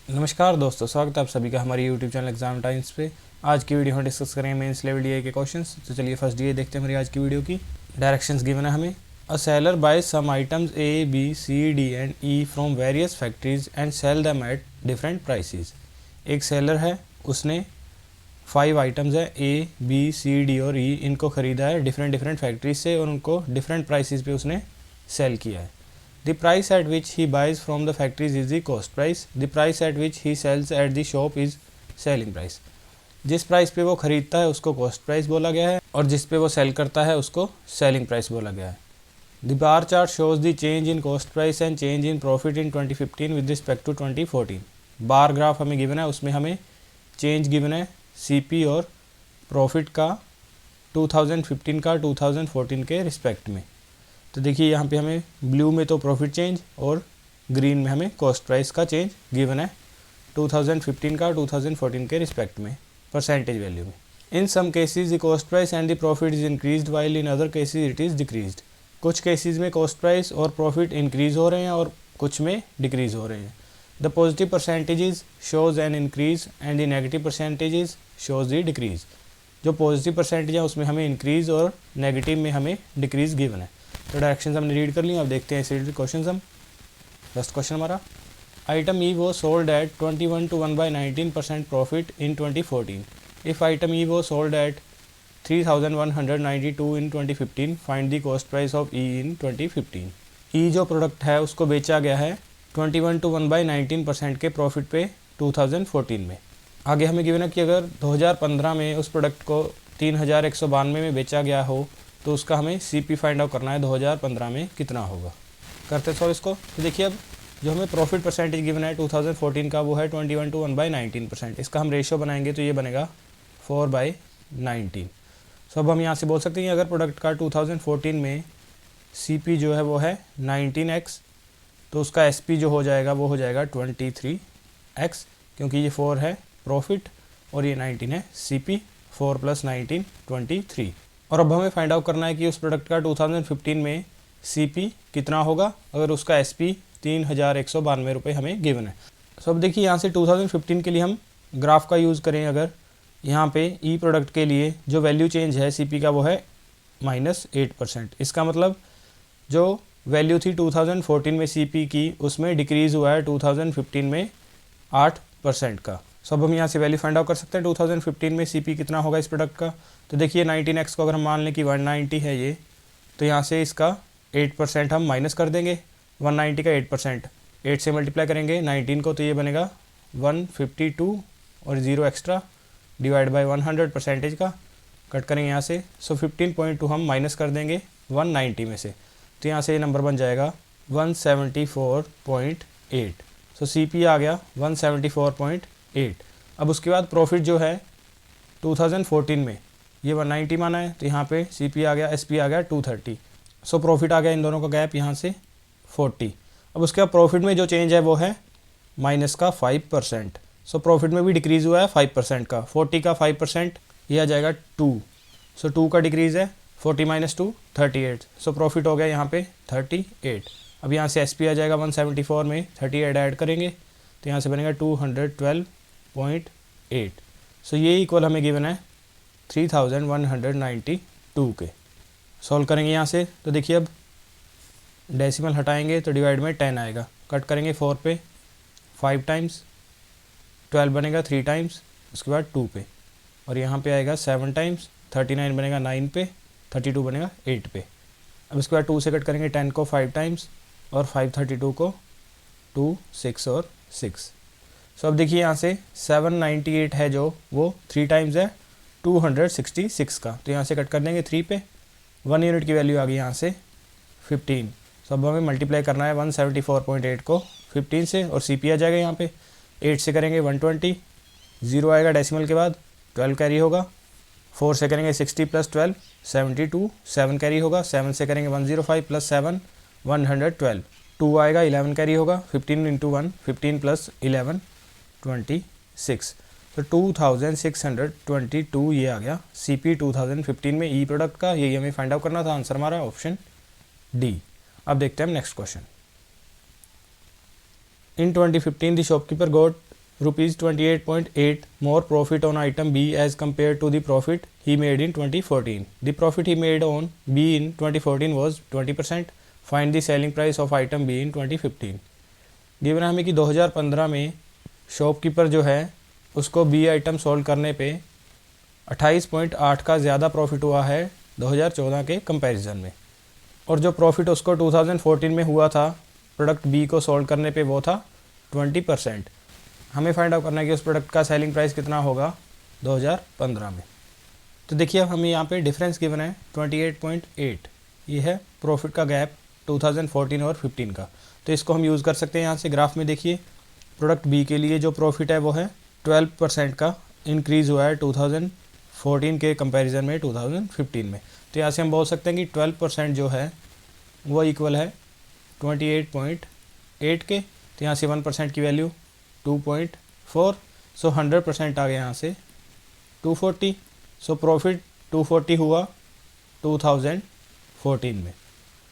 नमस्कार दोस्तों, स्वागत है आप सभी का हमारे यूट्यूब चैनल एग्जाम टाइम्स पे। आज की वीडियो में डिस्कस करेंगे मेंस लेवल डीए के क्वेश्चंस। तो चलिए फर्स्ट डीए देखते हैं हमारी आज की वीडियो की। डायरेक्शंस गिवन है हमें। A seller buys some items A B C D and E from various factories and sell them at different prices. एक सेलर है, उसने 5 आइटम्स है ए बी सी डी और ई, इनको ख़रीदा है डिफरेंट फैक्ट्रीज से और उनको डिफरेंट प्राइसेस पे उसने सेल किया है। The price at which he buys from the factories is the cost price. The price at which he sells at the shop is selling price. जिस प्राइस पे वो खरीदता है उसको कॉस्ट प्राइस बोला गया है और जिस पे वो सेल करता है उसको सेलिंग प्राइस बोला गया है। The bar chart shows the change in cost price and change in profit in 2015 with respect to 2014. Bar graph हमें गिवन है, उसमें हमें चेंज गिवन है सीपी और प्रॉफिट का 2015 का 2014 के रिस्पेक्ट में। तो देखिए यहाँ पे हमें ब्लू में तो प्रॉफिट चेंज और ग्रीन में हमें कॉस्ट प्राइस का चेंज गिवन है 2015 का 2014 के रिस्पेक्ट में परसेंटेज वैल्यू में। In some cases the cost price and the profit is increased while in other cases it is decreased. कुछ केसेस में कॉस्ट प्राइस और प्रॉफिट इंक्रीज़ हो रहे हैं और कुछ में डिक्रीज़ हो रहे हैं। The positive percentages shows an increase and the negative percentages shows the decrease. जो पॉजिटिव परसेंटेज है उसमें हमें इंक्रीज़ और नेगेटिव में हमें डिक्रीज़ गिवन है। तो डायरेक्शंस हमने रीड कर ली। अब देखते हैं इसे क्वेश्चन हम। फर्स्ट क्वेश्चन हमारा, item E was sold at 21 to 1/19% profit in 2014। If item E was sold at 3192 in 2015, find the cost price of E in 2015। E जो प्रोडक्ट है उसको बेचा गया है 21 to 1/19% के प्रॉफिट पे 2014 में। आगे हमें गिवन है कि अगर 2015 में उस प्रोडक्ट को 3192 में बेचा गया हो तो उसका हमें सीपी फाइंड आउट करना है 2015 में कितना होगा। करते सॉल्व इसको। तो देखिए अब जो हमें प्रॉफिट परसेंटेज गिवन है 2014 का वो है 21 to 1/19%। इसका हम रेशियो बनाएंगे तो ये बनेगा 4/19। सो अब हम यहाँ से बोल सकते हैं कि अगर प्रोडक्ट का 2014 में सीपी जो है वो है 19x तो उसका एसपी जो हो जाएगा वो हो जाएगा 23x, क्योंकि ये 4 है प्रॉफिट और ये 19 है सीपी। 4 + 19 23। और अब हमें फाइंड आउट करना है कि उस प्रोडक्ट का 2015 में सीपी कितना होगा अगर उसका एसपी 3192 रुपये हमें गिवन है। सो अब देखिए यहाँ से 2015 के लिए हम ग्राफ का यूज़ करें, अगर यहाँ पे ई प्रोडक्ट के लिए जो वैल्यू चेंज है सीपी का वो है -8%। इसका मतलब जो वैल्यू थी 2014 में सीपी की उसमें डिक्रीज़ हुआ है 2015 में 8% का। सो अब हम यहाँ से वैल्यू फाइंड आउट कर सकते हैं 2015 में सीपी कितना होगा इस प्रोडक्ट का। तो देखिए 19x को अगर हम मान लें कि 190 है ये, तो यहाँ से इसका 8% हम माइनस कर देंगे। 190 का 8%, 8 से मल्टीप्लाई करेंगे 19 को तो ये बनेगा 152 और 0 एक्स्ट्रा डिवाइड बाय 100 परसेंटेज का कट करेंगे यहाँ से। सो 15.2 हम माइनस कर देंगे 190 में से, तो यहाँ से ये नंबर बन जाएगा 174.8। सो सीपी आ गया 174.8। अब उसके बाद प्रॉफिट जो है 2014 में ये 190 माना है तो यहाँ पे सीपी आ गया, एसपी आ गया 230। सो प्रॉफिट आ गया इन दोनों का गैप यहाँ से 40। अब उसके बाद प्रॉफिट में जो चेंज है वो है माइनस का 5%। सो प्रॉफिट में भी डिक्रीज़ हुआ है 5% का। 40 का 5% ये आ जाएगा 2। सो 2 का डिक्रीज़ है 40 - 2 38। सो प्रॉफिट हो गया यहाँ पे 38। अब यहाँ से एसपी आ जाएगा 174 में 38 ऐड करेंगे तो यहाँ से बनेगा 212.8। सो ये इक्वल हमें गिवन है 3192 के। सॉल्व करेंगे यहाँ से तो देखिए अब डेसिमल हटाएंगे तो डिवाइड में 10 आएगा, कट करेंगे 4 पे 5 टाइम्स, 12 बनेगा 3 टाइम्स, उसके बाद 2 पे और यहाँ पे आएगा 7 टाइम्स, 39 बनेगा 9 पे, 32 बनेगा 8 पे। अब उसके बाद 2 से कट करेंगे 10 को 5 टाइम्स और 532 को 2 6 और 6। सो अब देखिए यहाँ से 798 है जो वो 3 टाइम्स है 266 का, तो यहाँ से कट कर देंगे 3 पे। 1 यूनिट की वैल्यू आ गई यहाँ से 15। सो अब हमें मल्टीप्लाई करना है 174.8 को 15 से और सीपी आ जाएगा यहाँ पे 8 से करेंगे 120, 0 आएगा डेसिमल के बाद, 12 कैरी होगा। 4 से करेंगे 60 + 12 72, 7 कैरी होगा। 7 से करेंगे 105 + 7 112, 2 आएगा, 11 कैरी होगा। 15 × 1 15 + 11 26। तो 2622 ये आ गया सीपी 2015 में ई प्रोडक्ट का। यही हमें फाइंड आउट करना था। आंसर हमारा ऑप्शन डी। अब देखते हैं हम next question. In 2015, the shopkeeper got ₹28.8 more profit on item B as compared to the profit he made in 2014. The profit he made on B in 2014 was 20%. Find the selling price of item B in 2015. Given हमें कि 2015 में shopkeeper जो है उसको B item sold करने पे 28.8 का ज़्यादा प्रॉफिट हुआ है 2014 के कंपैरिजन में, और जो प्रॉफिट उसको 2014 में हुआ था प्रोडक्ट बी को सोल्ड करने पे वो था 20%। हमें फाइंड आउट करना है कि उस प्रोडक्ट का सेलिंग प्राइस कितना होगा 2015 में। तो देखिए अब हमें यहाँ पे डिफरेंस गिवन है 28.8, ये है प्रॉफिट का गैप 2014 और 15 का। तो इसको हम यूज़ कर सकते हैं यहाँ से ग्राफ में। देखिए प्रोडक्ट बी के लिए जो प्रॉफिट है वो है 12% का इंक्रीज़ हुआ है 2014 के कंपैरिजन में 2015 में। तो यहाँ से हम बोल सकते हैं कि 12% जो है वो इक्वल है 28.8 के। तो यहाँ से 1% की वैल्यू 2.4, सो 100% आ गया यहाँ से 240। सो प्रॉफिट 240 हुआ 2014 में,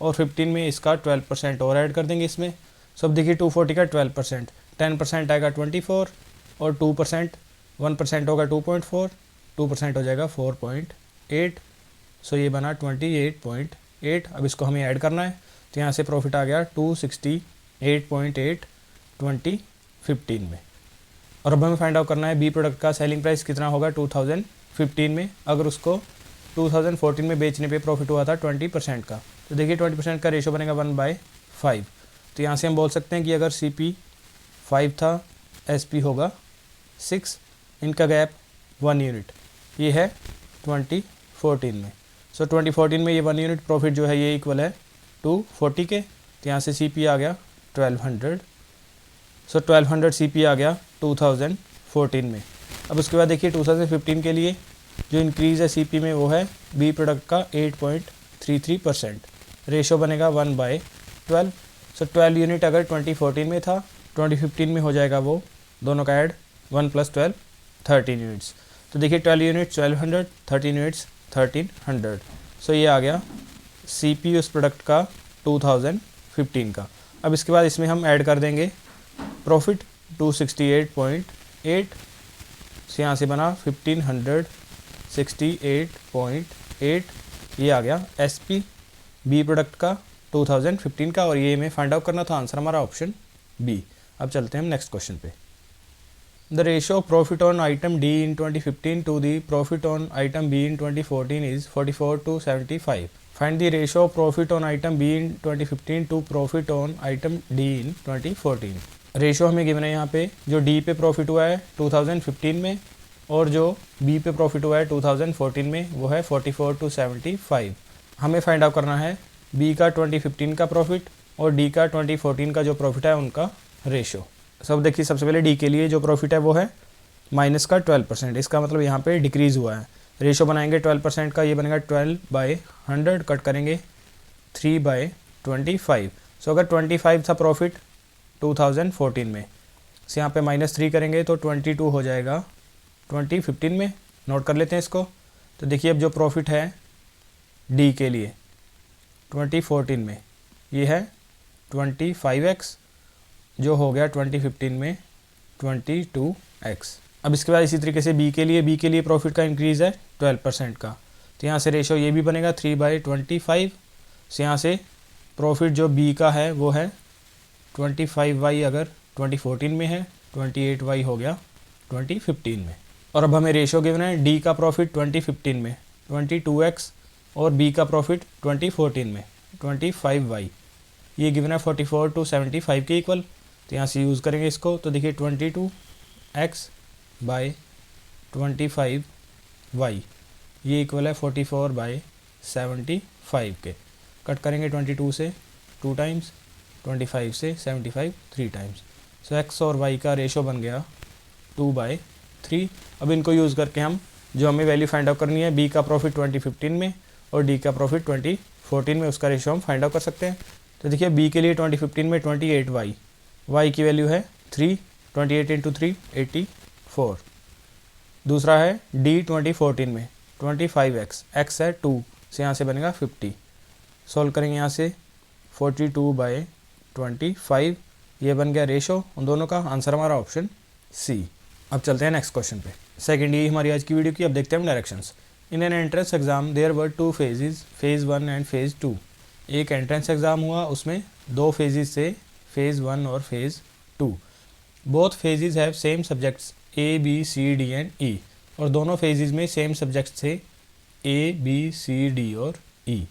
और 15 में इसका 12% और ऐड कर देंगे इसमें। सो अब देखिए 240 का 12%, 10% आएगा 24, और 2% 1% होगा 2.4, 2% हो जाएगा 4.8। सो ये बना 28.8। अब इसको हमें ऐड करना है, तो यहाँ से प्रॉफिट आ गया 268.8 2015 में। और अब हमें फाइंड आउट करना है बी प्रोडक्ट का सेलिंग प्राइस कितना होगा 2015 में, अगर उसको 2014 में बेचने पे प्रॉफिट हुआ था 20% का। तो देखिए 20% का रेशो बनेगा 1/5। तो यहाँ से हम बोल सकते हैं कि अगर CP 5 था, SP होगा 6, इनका गैप 1 यूनिट, ये है 2014 में। सो 2014 में ये 1 यूनिट प्रॉफिट जो है ये इक्वल है 240 के। तो यहाँ से CP आ गया 1200। सो 1200 CP आ गया 2014 में। अब उसके बाद देखिए 2015 के लिए जो इंक्रीज़ है CP में वो है बी प्रोडक्ट का 8.33%। रेशो बनेगा 1/12। सो 12 यूनिट अगर 2014 में था, 2015 में हो जाएगा वो दोनों का ऐड 1 + 12 13 यूनिट्स। तो देखिए 12 यूनिट्स 1200, 13 यूनिट्स 1300। सो ये आ गया CP उस प्रोडक्ट का 2015 का। अब इसके बाद इसमें हम ऐड कर देंगे प्रॉफिट 268.8, से यहाँ से बना 1568.8, ये आ गया SP बी प्रोडक्ट का 2015 का, और ये हमें फाइंड आउट करना था। आंसर हमारा ऑप्शन बी। अब चलते हैं हम नेक्स्ट क्वेश्चन पे। The ratio of profit on item D in 2015 to the profit on item B in 2014 is 44:75। Find the ratio of profit on item B in 2015 to profit on item D in 2014। Ratio हमें given है यहाँ पे, जो D पे profit हुआ है 2015 में और जो B पे प्रॉफिट हुआ है 2014 में, वो है 44:75। हमें फाइंड आउट करना है B का 2015 का प्रॉफिट और D का 2014 का जो प्रॉफिट है उनका रेशो। सब देखिए सबसे पहले D के लिए जो प्रॉफिट है वो है माइनस का 12%, इसका मतलब यहाँ पे डिक्रीज़ हुआ है। रेशो बनाएंगे 12% का, ये बनेगा 12/100, कट करेंगे 3/25। सो अगर 25 था प्रॉफिट 2014 में, से यहाँ पे -3 करेंगे तो 22 हो जाएगा 2015 में। नोट कर लेते हैं इसको। तो देखिए अब जो प्रॉफिट है D के लिए 2014 में, ये है 25x, जो हो गया 2015 में 22x। अब इसके बाद इसी तरीके से B के लिए प्रॉफिट का इंक्रीज़ है 12% का, तो यहाँ से रेशो ये भी बनेगा 3/25। से यहाँ से प्रॉफिट जो B का है वो है 25y, अगर 2014 में है 28y हो गया 2015 में। और अब हमें रेशो गिवन है D का प्रॉफिट 2015 में 22x और B का प्रॉफिट 2014 में 25y, ये गिवन है 44:75 के इक्वल। तो यहाँ से यूज़ करेंगे इसको। तो देखिए 22x/25y, ये इक्वल है 44/75 के। कट करेंगे 22 से 2 टाइम्स, 25 से 75 3 टाइम्स। सो x और y का रेशो बन गया 2/3। अब इनको यूज़ करके हम जो हमें वैल्यू फाइंड आउट करनी है B का प्रॉफिट 2015 में और D का प्रॉफिट 2014 में, उसका रेशो हम फाइंड आउट कर सकते हैं। तो देखिए B के लिए 2015 में 28y, y की वैल्यू है 3, 28 × 3 84। दूसरा है D 2014 में 25x, x है 2, से यहाँ से बनेगा 50। सॉल्व करेंगे यहाँ से 42/25, ये बन गया रेशो उन दोनों का। आंसर हमारा ऑप्शन सी। अब चलते हैं नेक्स्ट क्वेश्चन पे। सेकंड ये हमारी आज की वीडियो की। अब देखते हैं हम directions. In an entrance exam there were 2 phases, phase 1 and phase 2। एक एंट्रेंस एग्ज़ाम हुआ, उसमें 2 फेजेस थे, फेज़ 1 और phase 2। Both phases have same subjects A B C D and E, और दोनों फेजेस में सेम सब्जेक्ट्स थे ए बी सी डी और E.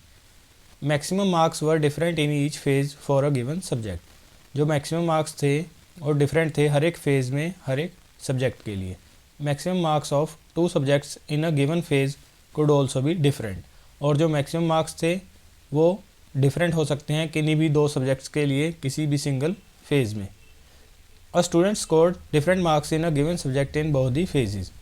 Maximum marks were different in each phase for a given subject. जो maximum marks थे और different थे हर एक फेज़ में हर एक सब्जेक्ट के लिए। Maximum marks of 2 subjects in a given phase could also be different, और जो मैक्सिमम मार्क्स थे वो डिफरेंट हो सकते हैं किन्हीं भी 2 सब्जेक्ट्स के लिए किसी भी सिंगल फेज़ में। A student scored different marks in a given subject in both the phases.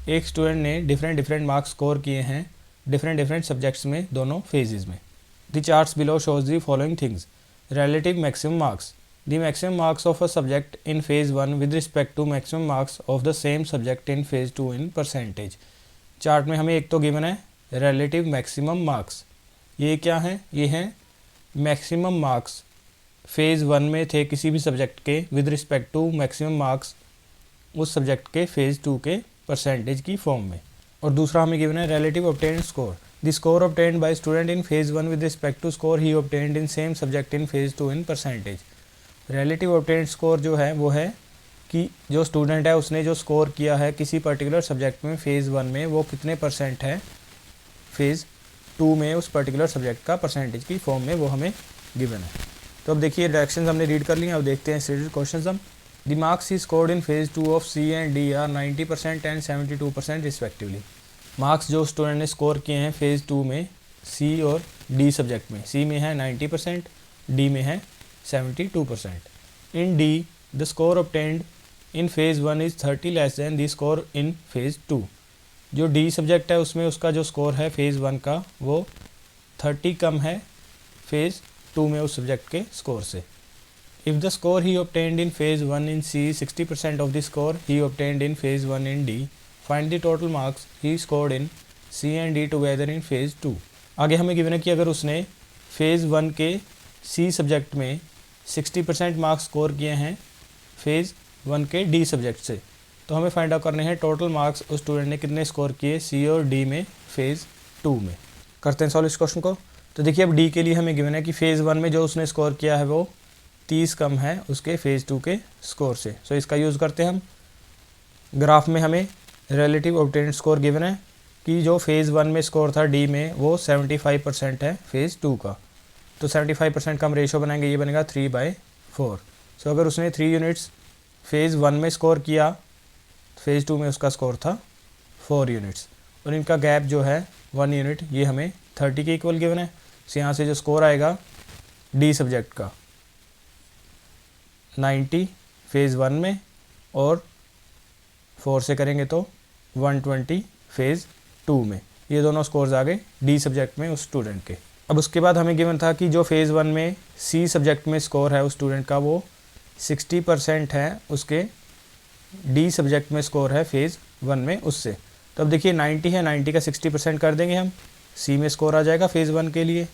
एक स्टूडेंट ने डिफरेंट मार्क्स स्कोर किए हैं डिफरेंट सब्जेक्ट्स में दोनों फेजेस में। The charts below shows the following things. Relative maximum marks. The maximum marks of a subject in phase 1 with respect to maximum marks of the same subject in phase 2 in percentage. Chart में हमें एक तो given है relative maximum marks. ये क्या है? ये हैं मैक्सिमम मार्क्स फेज़ 1 में थे किसी भी सब्जेक्ट के with respect to maximum marks उस सब्जेक्ट के फेज़ 2 के परसेंटेज की फॉर्म में। और दूसरा हमें गिवन है relative obtained score. The score obtained by student in phase 1 with respect to score he obtained in same subject in phase 2 in percentage. Relative obtained score जो है वो है कि जो स्टूडेंट है उसने जो स्कोर किया है किसी पर्टिकुलर सब्जेक्ट में फेज़ 1 में वो कितने परसेंट है फेज़ 2 में उस पर्टिकुलर सब्जेक्ट का परसेंटेज की फॉर्म में वो हमें गिवन है। तो अब देखिए डायरेक्शंस हमने रीड कर लिए। अब देखते हैं स्टेटेड क्वेश्चंस हम। The marks he scored in phase 2 of C and D are 90% and 72% respectively. Marks जो स्टूडेंट ने स्कोर किए हैं फेज़ 2 में सी और डी सब्जेक्ट में, सी में है 90%, डी में है 72%। In D the score obtained in phase 1 is 30 less than the score in phase 2। जो डी सब्जेक्ट है उसमें उसका जो स्कोर है फेज़ 1 का वो 30 कम है फेज़ 2 में उस सब्जेक्ट के स्कोर से। If the score he obtained in phase 1 in C 60% of the score he obtained in phase 1 in D, find the total marks he scored in C and D together in phase 2। आगे हमें given है कि अगर उसने phase 1 के सी subject में 60% marks score किए हैं फेज़ 1 के डी सब्जेक्ट से, तो हमें फाइंड आउट करने हैं टोटल मार्क्स उस स्टूडेंट ने कितने स्कोर किए सी और डी में फेज़ 2 में। करते हैं सॉल्व इस क्वेश्चन को। तो देखिए अब डी के लिए हमें गिवन है कि फेज़ 1 में जो उसने स्कोर किया है वो 30 कम है उसके फेज़ 2 के स्कोर से। सो इसका यूज़ करते हैं हम। ग्राफ में हमें रिलेटिव ऑब्टेन्ड स्कोर गिवन है कि जो फेज़ 1 में स्कोर था डी में वो 75% है फेज़ 2 का। तो 75% का हम रेशो बनाएंगे, ये बनेगा 3/4। सो अगर उसने 3 यूनिट्स फेज़ 1 में स्कोर किया, फेज़ 2 में उसका स्कोर था 4 यूनिट्स, और इनका गैप जो है 1 यूनिट, ये हमें 30 के इक्वल गिवन है। सो यहाँ से जो स्कोर आएगा डी सब्जेक्ट का 90 फेज़ 1 में और 4 से करेंगे तो 120 फेज़ 2 में। ये दोनों स्कोर्स आ गए डी सब्जेक्ट में उस स्टूडेंट के। अब उसके बाद हमें गिवन था कि जो फेज़ 1 में सी सब्जेक्ट में स्कोर है उस स्टूडेंट का वो 60% है उसके डी सब्जेक्ट में स्कोर है फेज़ 1 में उससे। तो अब देखिए 90 है, 90 का 60% कर देंगे हम, सी में स्कोर आ जाएगा फेज़ 1 के लिए।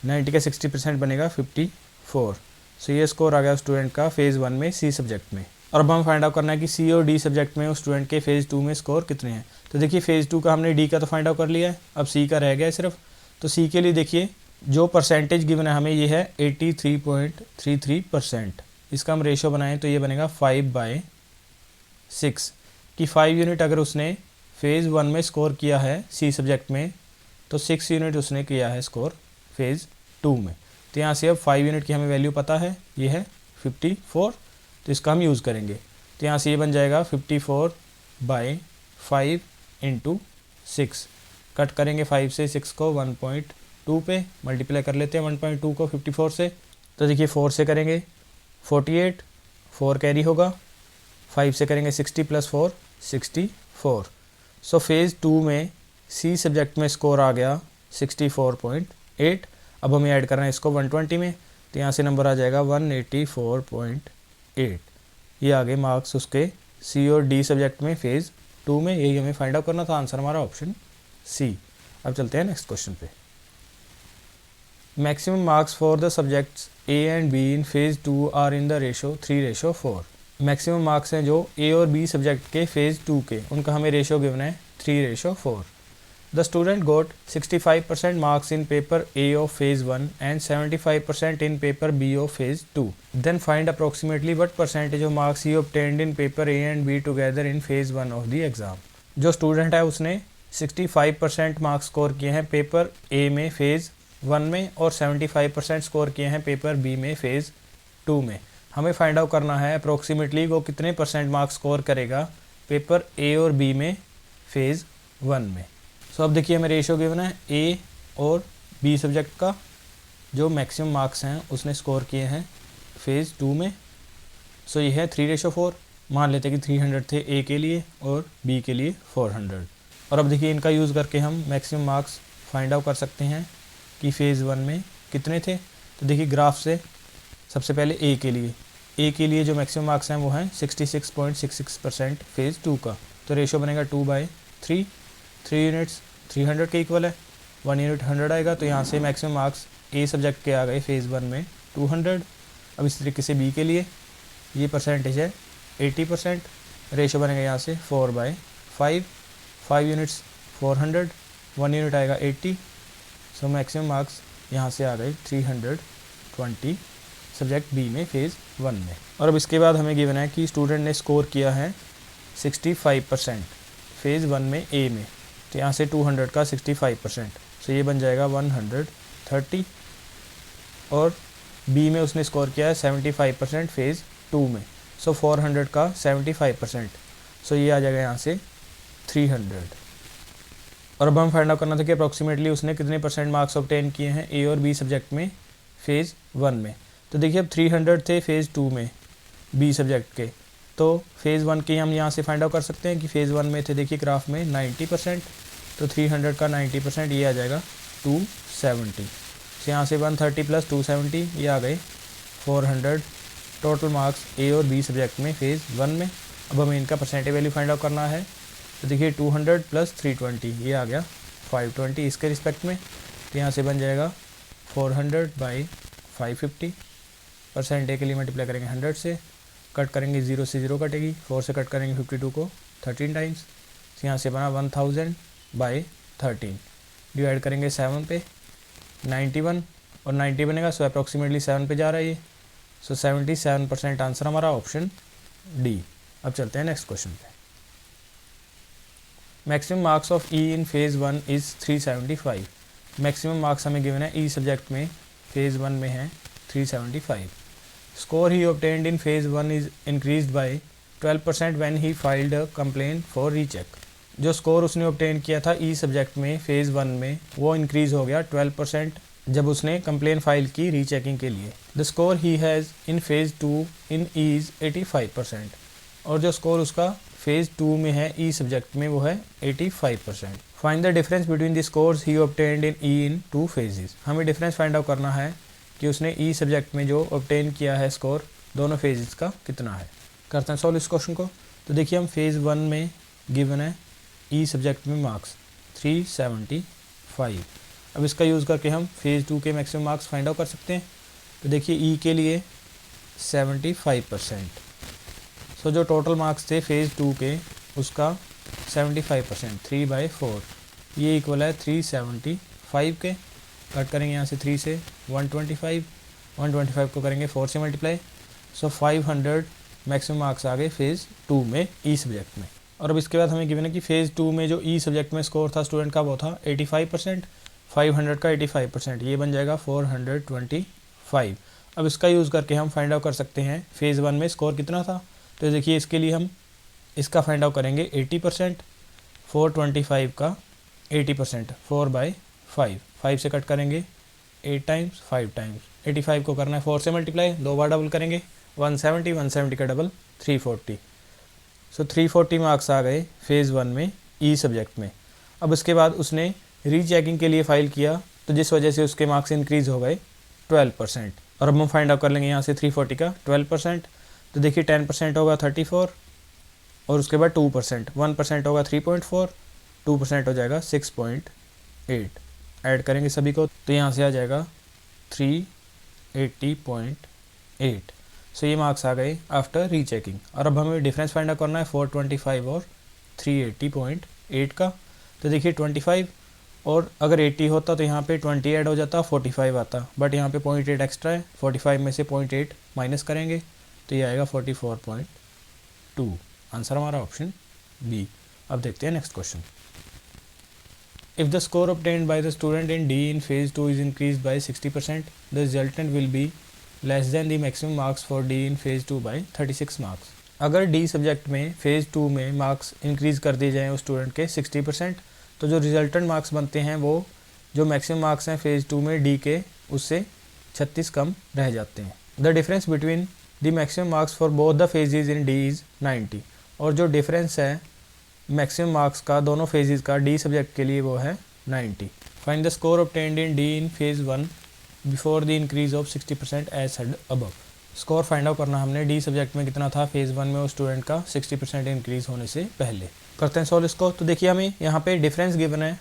90 का 60% बनेगा 54। सो ये स्कोर आ गया स्टूडेंट का फेज़ 1 में सी सब्जेक्ट में। और अब हम फाइंड आउट करना है कि सी और डी सब्जेक्ट में उस स्टूडेंट के फेज़ 2 में स्कोर कितने हैं। तो देखिए फेज़ 2 का हमने डी का तो फाइंड आउट कर लिया है, अब सी का रह गया है सिर्फ। तो सी के लिए देखिए जो परसेंटेज गिवन है हमें ये है 83.33%। इसका हम रेशो बनाएं तो ये बनेगा 5/6 कि 5 यूनिट अगर उसने फेज़ 1 में स्कोर किया है सी सब्जेक्ट में तो 6 यूनिट उसने किया है स्कोर फेज़ 2 में। तो यहाँ से अब 5 यूनिट की हमें वैल्यू पता है, ये है 54, तो इसका हम यूज़ करेंगे। तो यहाँ से ये बन जाएगा 54/5 × 6। कट करेंगे 5 से 6 को 1.2 पे मल्टीप्लाई कर लेते हैं 1.2 को 54 से। तो देखिए 4 से करेंगे 48, 4 कैरी होगा, 5 से करेंगे 60 + 4 64। सो फेज़ 2 में सी सब्जेक्ट में स्कोर आ गया 64.8। अब हमें ऐड करना है इसको 120 में, तो यहाँ से नंबर आ जाएगा 184.8। ये आगे मार्क्स उसके सी और डी सब्जेक्ट में फेज़ 2 में, यही हमें फाइंड आउट करना था। आंसर हमारा ऑप्शन सी। अब चलते हैं नेक्स्ट क्वेश्चन पे। Maximum marks for the subjects A and B in phase 2 are in the ratio 3/4। Maximum marks हैं जो ए और बी सब्जेक्ट के फेज़ 2 के, उनका हमें रेशो गिवन है 3:4। The student got 65% marks in paper A of phase 1 and 75% in paper B of phase 2। Then find approximately what percentage of marks he obtained in paper A and B together in phase 1 of the exam. जो student है उसने 65% marks score किए हैं paper A में phase 1 में और 75% score किए हैं पेपर बी में फेज़ 2 में। हमें फाइंड आउट करना है अप्रोक्सीमेटली वो कितने परसेंट मार्क्स स्कोर करेगा पेपर ए और बी में फेज़ 1 में। सो अब देखिए हमें रेशो गिवन है ए और बी सब्जेक्ट का, जो मैक्सिमम मार्क्स हैं उसने स्कोर किए हैं फेज़ 2 में। सो ये है 3:4। मान लेते हैं कि 300 थे ए के लिए और बी के लिए 400। और अब देखिए इनका यूज़ करके हम मैक्सिमम मार्क्स फाइंड आउट कर सकते हैं कि फेज़ 1 में कितने थे। तो देखिए ग्राफ से सबसे पहले ए के लिए जो मैक्सिमम मार्क्स हैं वो हैं 66.66% फेज़ 2 का। तो रेशो बनेगा 2/3। 3 यूनिट्स 300 के इक्वल है, 1 यूनिट 100 आएगा। तो यहाँ से मैक्सिमम मार्क्स ए सब्जेक्ट के आ गए फेज़ 1 में 200। अब इस तरीके से बी के लिए ये परसेंटेज है 80%। रेशो बनेगा यहाँ से 4/5। 5 यूनिट्स 400, 1 यूनिट आएगा 80। सो मैक्सिमम मार्क्स यहाँ से आ गए 320 सब्जेक्ट बी में फेज़ 1 में। और अब इसके बाद हमें गिवन है कि स्टूडेंट ने स्कोर किया है 65% फेज़ 1 में ए में। तो यहाँ से 200 का 65%, सो ये बन जाएगा 130। और बी में उसने स्कोर किया है 75% फेज़ 2 में। सो 400 का 75%, सो ये आ जाएगा यहाँ से 300। और अब हम फाइंड आउट करना था कि अप्रॉक्सीमेटली उसने कितने परसेंट मार्क्स ऑब्टेन किए हैं ए और बी सब्जेक्ट में फेज़ 1 में। तो देखिए अब 300 थे फेज़ 2 में बी सब्जेक्ट के, तो फेज़ 1 के हम यहाँ से फाइंड आउट कर सकते हैं कि फेज़ 1 में थे देखिए ग्राफ में 90%। तो 300 का 90% ये आ जाएगा 270। तो यहाँ से 130 + 270 ये आ गए 400 टोटल मार्क्स ए और बी सब्जेक्ट में फेज़ 1 में। अब हमें इनका परसेंटेज वैल्यू फाइंड आउट करना है। तो देखिए 200 + 320 ये आ गया 520 इसके रिस्पेक्ट में। तो यहाँ से बन जाएगा 400/550। परसेंट ए के लिए मल्टीप्लाई करेंगे 100 से, कट करेंगे 0 से 0 कटेगी, 4 से कट करेंगे 52 को 13 टाइम्स। तो यहाँ से बना 1000/13। डिवाइड करेंगे 7 पे 91 और 90 बनेगा। सो अप्रॉक्सीमेटली 7 पे जा रहा है ये। सो 77% आंसर हमारा ऑप्शन डी। अब चलते हैं नेक्स्ट क्वेश्चन पे। Maximum marks of E in phase 1 is 375। Maximum marks हमें गिवन है ई सब्जेक्ट में फेज़ 1 में है 375। Score he obtained in phase 1 is increased by 12% when he filed a complaint for recheck। जो स्कोर उसने ऑब्टेन किया था ई सब्जेक्ट में फेज़ 1 में वो इंक्रीज़ हो गया 12% जब उसने कंप्लेन फाइल की रीचेकिंग के लिए। The score he has in phase 2 in E is 85%। और जो स्कोर उसका फेज़ 2 में है ई सब्जेक्ट में वो है 85%। Find the difference between the scores he obtained in E in 2 phases. हमें डिफरेंस फाइंड आउट करना है कि उसने ई सब्जेक्ट में जो ऑब्टेन किया है स्कोर दोनों फेजेस का कितना है। करते हैं सॉल्व इस क्वेश्चन को। तो देखिए हम फेज़ 1 में गिवन है ई सब्जेक्ट में मार्क्स 375। अब इसका यूज़ करके हम फेज़ 2 के मैक्सिमम मार्क्स फाइंड आउट कर सकते हैं। तो देखिए ई के लिए 75%, सो जो टोटल मार्क्स थे फेज़ 2 के उसका 75% 3/4 ये इक्वल है 375 के। कट करेंगे यहाँ से 3 से 125 को करेंगे 4 से मल्टीप्लाई। सो 500 मैक्सिमम मार्क्स आ गए फेज़ 2 में ई सब्जेक्ट में। और अब इसके बाद हमें गिवन है कि फेज़ 2 में जो ई सब्जेक्ट में स्कोर था स्टूडेंट का वो था 85%। 500 का 85% ये बन जाएगा 425। अब इसका यूज़ करके हम फाइंड आउट कर सकते हैं फेज़ 1 में स्कोर कितना था। तो देखिए इसके लिए हम इसका फाइंड आउट करेंगे 80%। 425 का 80% 4/5। 5 से कट करेंगे 8 टाइम्स 5 टाइम्स। 85 को करना है 4 से मल्टीप्लाई, 2 बार डबल करेंगे 170 का डबल 340। सो 340 मार्क्स आ गए फेज़ 1 में ई सब्जेक्ट में। अब इसके बाद उसने रीचेकिंग के लिए फ़ाइल किया तो जिस वजह से उसके मार्क्स इंक्रीज़ हो गए 12%। और अब हम फाइंड आउट कर लेंगे यहाँ से 340 का 12%। तो देखिए 10% होगा 34 और उसके बाद 2%, 1% होगा 3.4, 2% हो जाएगा 6.8। ऐड करेंगे सभी को तो यहाँ से आ जाएगा 380.8। सो ये मार्क्स आ गए आफ्टर रीचेकिंग। और अब हमें डिफरेंस फाइंड आउट करना है 425 और 380.8 का। तो देखिए 25 और अगर 80 होता तो यहाँ पे 20 ऐड हो जाता, 45 आता, बट यहाँ पे 0.8 एक्स्ट्रा है, 45 में से 0.8 माइनस करेंगे तो ये आएगा 44.2। आंसर हमारा ऑप्शन बी। अब देखते हैं next question. If the score obtained by the student in D in phase 2 is increased by 60%, the resultant will be less than the maximum marks for D in phase 2 by 36 marks. अगर D subject में phase 2 में marks increase कर दिए जाएँ उस student के 60%, तो जो रिजल्टेंट मार्क्स बनते हैं वो जो मैक्सिमम मार्क्स हैं फेज़ 2 में D के उससे 36 कम रह जाते हैं। The difference between the maximum marks for both the phases in D is 90। और जो डिफरेंस है मैक्सिमम मार्क्स का दोनों फेजेस का डी सब्जेक्ट के लिए वो है 90। Find the score obtained in D in phase 1 before the increase of 60% as said above. Score find out करना हमने डी सब्जेक्ट में कितना था फेज़ 1 में उस स्टूडेंट का 60% इंक्रीज होने से पहले। करते हैं सॉल्व इसको। तो देखिए हमें यहाँ पे डिफरेंस गिवन है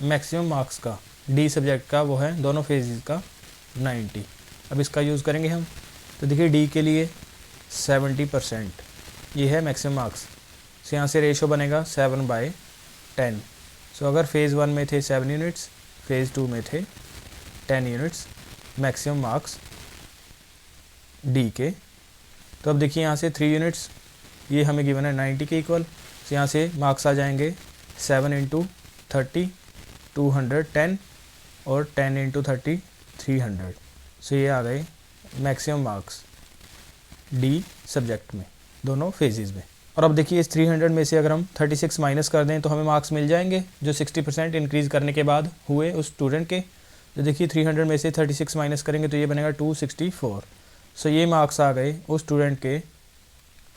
मैक्सिमम मार्क्स का डी सब्जेक्ट का, वो है दोनों फेजेस का 90। अब इसका यूज़ करेंगे हम। तो देखिए डी के लिए 70% ये है मैक्सिमम मार्क्स, सो यहाँ से रेशो बनेगा 7/10। सो अगर फेज़ 1 में थे 7 यूनिट्स, फेज़ 2 में थे 10 यूनिट्स मैक्सिमम मार्क्स डी के। तो अब देखिए यहाँ से 3 यूनिट्स ये हमें गिवन है 90 के इक्वल, सो यहाँ से मार्क्स आ जाएंगे 7 × 30 210 और 10 × 30 300। सो ये आ गए मैक्सिमम मार्क्स डी सब्जेक्ट में दोनों फेजेस में। और अब देखिए इस 300 में से अगर हम 36 माइनस कर दें तो हमें मार्क्स मिल जाएंगे जो 60% इंक्रीज़ करने के बाद हुए उस स्टूडेंट के। तो देखिए 300 में से 36 माइनस करेंगे तो ये बनेगा 264। सो ये मार्क्स आ गए उस स्टूडेंट के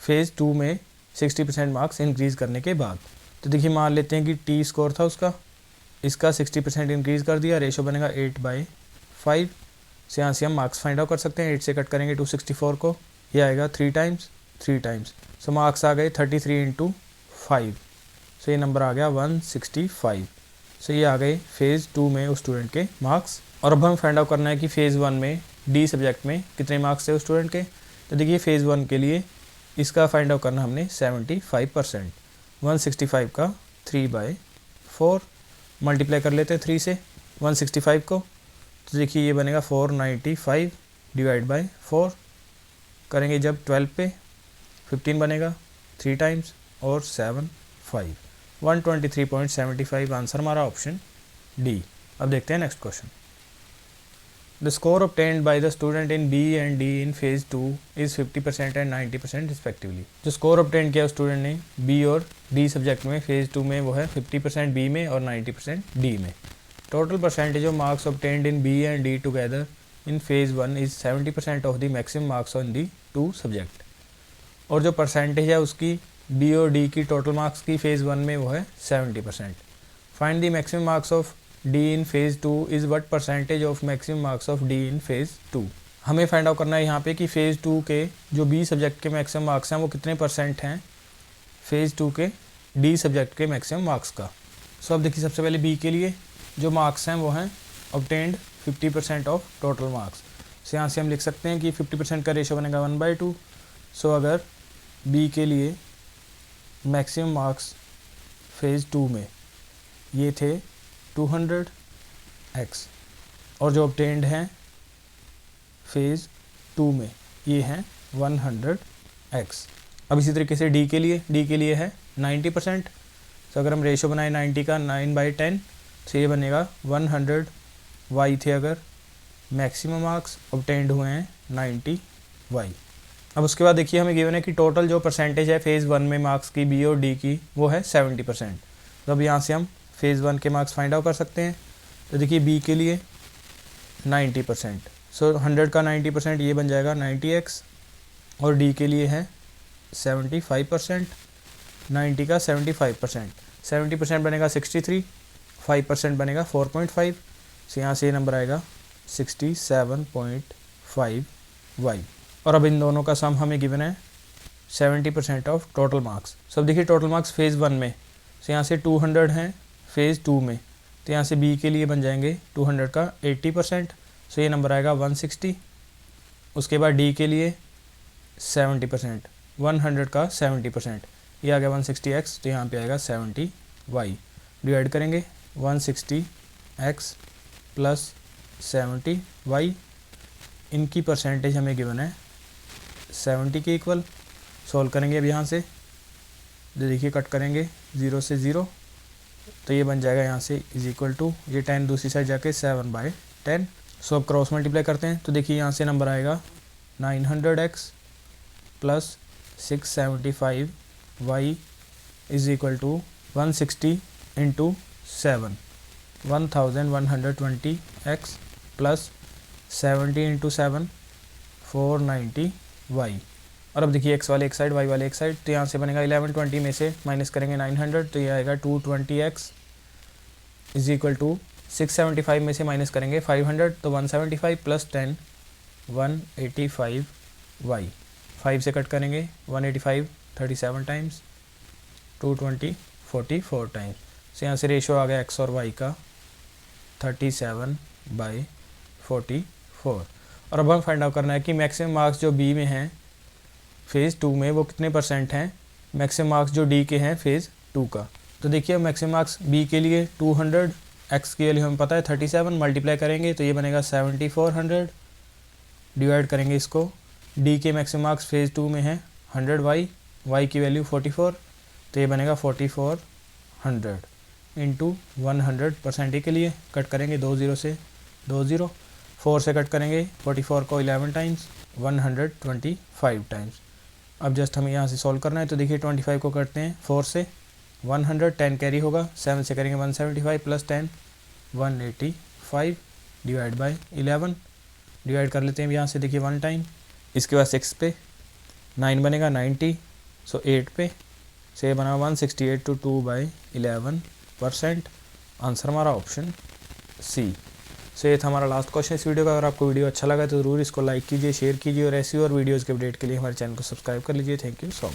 फेज़ 2 में 60% मार्क्स इंक्रीज़ करने के बाद। तो देखिए मान लेते हैं कि टी स्कोर था उसका, इसका 60% इंक्रीज़ कर दिया, रेशो बनेगा 8/5। से यहाँ से हम मार्क्स फाइंड आउट कर सकते हैं। 8 से कट करेंगे 264 को, ये आएगा 3 टाइम्स। सो मार्क्स आ गए 33 × 5। सो ये नंबर आ गया 165। सो ये आ गए फेज़ 2 में उस स्टूडेंट के मार्क्स। और अब हम फाइंड आउट करना है कि फेज़ 1 में डी सब्जेक्ट में कितने मार्क्स थे उस स्टूडेंट के। तो देखिए फेज़ 1 के लिए इसका फाइंड आउट करना हमने 75%। 165 का 3/4 मल्टीप्लाई कर लेते हैं 3 से 165 को। तो देखिए ये बनेगा 495 / 4 करेंगे जब 12 पे 15 बनेगा 3 टाइम्स और 7 5 123.75। आंसर हमारा ऑप्शन डी। अब देखते हैं next question. The score obtained by the student in B and D in phase 2 is 50% and 90% respectively. जो स्कोर obtain किया स्टूडेंट ने B और D सब्जेक्ट में फेज़ 2 में वो है 50% B में और 90% D में। Total percentage of marks obtained in B and D together in phase 1 is 70% of the maximum marks on the 2 subject. और जो परसेंटेज है उसकी बी और डी की टोटल मार्क्स की फेज़ 1 में वो है 70%। Find the maximum marks of D in phase 2 is what percentage of maximum marks of D in phase 2। हमें फाइंड आउट करना है यहाँ पे कि फेज़ 2 के जो बी सब्जेक्ट के मैक्सिमम मार्क्स हैं वो कितने % हैं फेज़ 2 के डी सब्जेक्ट के मैक्सिमम मार्क्स का। सो अब देखिए सबसे पहले बी के लिए जो मार्क्स हैं वो हैं ऑब्टेन्ड 50% ऑफ टोटल मार्क्स। सो यहाँ से हम लिख सकते हैं कि 50% का रेशो बनेगा 1/2। सो अगर बी के लिए मैक्सिमम मार्क्स फेज़ 2 में ये थे 200x और जो ऑब्टेन्ड हैं फेज़ 2 में ये हैं 100x। अब इसी तरीके से डी के लिए है 90%। तो अगर हम रेशो बनाए 90 का 9/10 तो ये बनेगा 100y थे अगर मैक्सिमम मार्क्स ऑब्टेन्ड हुए हैं 90y। अब उसके बाद देखिए हमें गिवन है कि टोटल जो परसेंटेज है फेज़ 1 में मार्क्स की बी और डी की वो है 70%। तो अब यहाँ से हम फेज़ 1 के मार्क्स फाइंड आउट कर सकते हैं। तो देखिए बी के लिए 90%। सो 100 का 90% ये बन जाएगा 90x और डी के लिए है 75%। 90 का 75%, 70% बनेगा 63, 5% बनेगा 4.5। सो यहाँ से ये नंबर आएगा 67.5y। और अब इन दोनों का सम हमें गिवन है 70% ऑफ टोटल मार्क्स। सब देखिए टोटल मार्क्स फेज़ 1 में, सो यहाँ से 200 हैं फेज़ 2 में, तो यहाँ से बी के लिए बन जाएंगे 200 का 80%। सो ये नंबर आएगा 160। उसके बाद डी के लिए 70%, 100 का 70%, ये आ गया 160x, तो यहाँ पे आएगा 70y। डिवाइड करेंगे 160x प्लस 70y, इनकी परसेंटेज हमें गिवन है 70 के इक्वल। सॉल्व करेंगे अब यहाँ से, तो देखिए कट करेंगे 0 से 0, तो ये बन जाएगा यहाँ से इज इक्वल टू, ये 10 दूसरी साइड जाके 7/10। सो अब क्रॉस मल्टीप्लाई करते हैं, तो देखिए यहाँ से नंबर आएगा 900x plus 675y is equal to 160 into 7, 1120x plus 70 into 7, 490y। और अब देखिए x वाले एक साइड, y वाले एक साइड, तो यहाँ से बनेगा 1120 में से माइनस करेंगे 900, तो ये आएगा 220x इज इक्वल टू 675 में से माइनस करेंगे 500, तो 175 प्लस 10, 185y। 5 से कट करेंगे 185 37 टाइम्स, 220 44 टाइम्स। तो यहाँ से रेशो आ गया x और y का 37/44। और अब हम फाइंड आउट करना है कि मैक्सिमम मार्क्स जो बी में हैं फेज़ 2 में वो कितने परसेंट हैं, मैक्सिमम मार्क्स जो डी के हैं फेज़ 2 का। तो देखिए मैक्सिमम मार्क्स बी के लिए 200, एक्स के लिए हमें पता है 37, मल्टीप्लाई करेंगे तो ये बनेगा 7400, डिवाइड करेंगे इसको, डी के मैक्सिमम मार्क्स फेज़ 2 में है 100y, y की वैल्यू 44, तो ये बनेगा 4400 इंटू 100% के लिए कट करेंगे 20 से 20, 4 से कट करेंगे 44 को 11 टाइम्स, 125 टाइम्स। अब जस्ट हमें यहाँ से सॉल्व करना है, तो देखिए 25 को करते हैं 4 से, 110 कैरी होगा, 7 से करेंगे 175 प्लस 10, 185 डिवाइड बाय 11, डिवाइड कर लेते हैं यहाँ से, देखिए 1 टाइम, इसके बाद 6 पे 9 बनेगा 90, सो 8 पे से बना 168 to 2/11%। आंसर हमारा ऑप्शन सी। सो ये था हमारा लास्ट क्वेश्चन इस वीडियो का। अगर आपको वीडियो अच्छा लगा तो ज़रूर इसको लाइक कीजिए, शेयर कीजिए और ऐसी और वीडियोज़ के अपडेट के लिए हमारे चैनल को सब्सक्राइब कर लीजिए। Thank you so much.